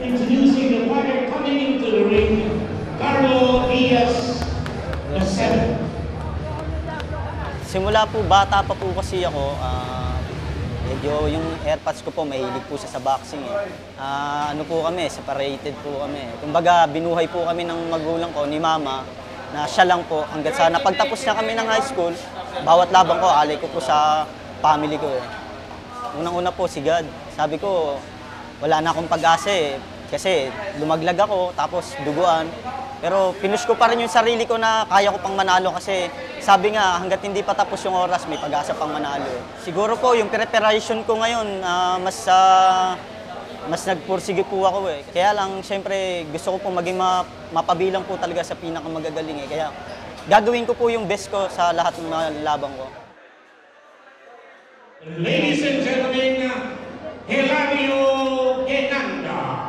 Introducing the fighter coming into the ring, Carlo Diaz, the 7th. Simula po, bata pa po kasi ako, medyo yung airpods ko po, mahilig po siya sa boxing. Ano po kami, separated po kami. Kumbaga, binuhay po kami ng magulang ko, ni mama, na siya lang po. Hanggang sa napagtapos na kami ng high school, bawat laban ko, alay ko po sa family ko eh. Unang-una po, si God. Sabi ko, wala na akong pag-asa eh. Kasi lumaglag ako, tapos duguan. Pero pinush ko pa rin yung sarili ko na kaya ko pang manalo kasi sabi nga, hanggat hindi pa tapos yung oras, may pag-asa pang manalo. Siguro po, yung preparation ko ngayon, mas nagpursige po ako eh. Kaya lang, siyempre, gusto ko po maging mapabilang po talaga sa pinakamagagaling eh. Kaya gagawin ko po yung best ko sa lahat ng mga labang ko. Ladies and gentlemen, Hilario Genanda.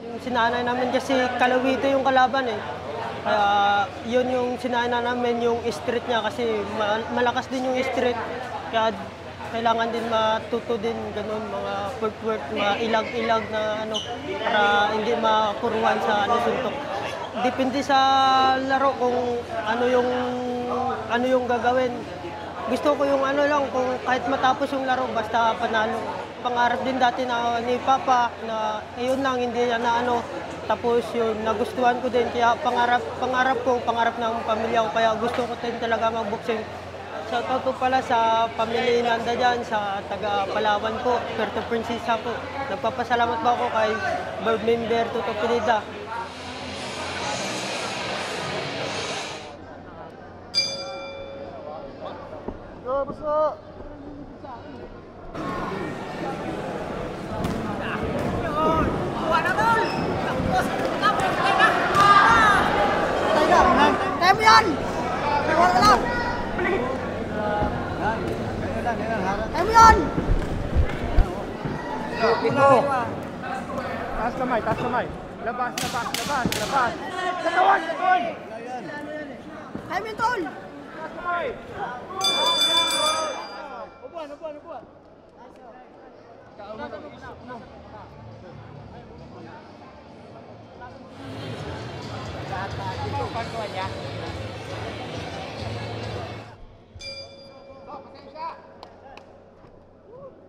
Yung sinanay namin kasi Kalawito yung kalaban eh. Kaya yun yung sinanay namin, yung street niya kasi malakas din yung street. Kaya kailangan din matuto din ganun, mga footwork, mga ilag-ilag na ano, para hindi mapuruan sa suntok. Depende sa laro kung ano yung gagawin. Gusto ko yung ano lang, kung kahit matapos yung laro, basta panalo. Pangarap din dati na ni Papa na ayun lang, hindi niya na ano. Tapos yun, nagustuhan ko din. Kaya pangarap ng pamilya ko. Kaya gusto ko din talaga mag-boxing. Shoutout po pala sa pamilya Inanda dyan, sa taga Palawan po, Puerto Princesa po. Nagpapasalamat po ako kay board member Toto Pineda. Go, basta! Kaya mo yan! Wala ka lang! Kaya mo yan! Taas kamay, taas kamay. Labas, labas, labas, labas. Katawan, katawan! Kaya mo yan, tol! Taas kamay! Upuan, upuan, upuan.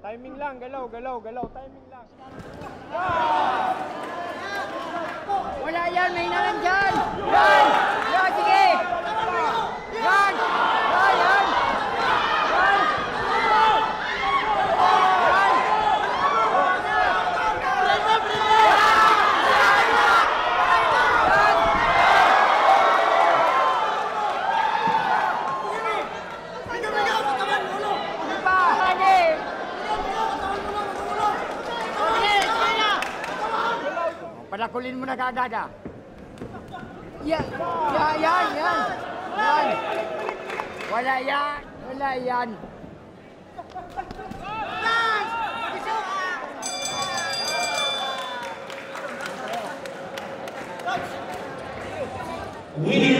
Timing lang, galaw, galaw, galaw, timing lang. Wala yan, may naman dyan! Yan! Yan, sige! Yan! Yan! Yan! Palakulin mo na kagad ah. Yan! Yan! Yan! Yan! Yan! Wala yan! Wala yan! Winning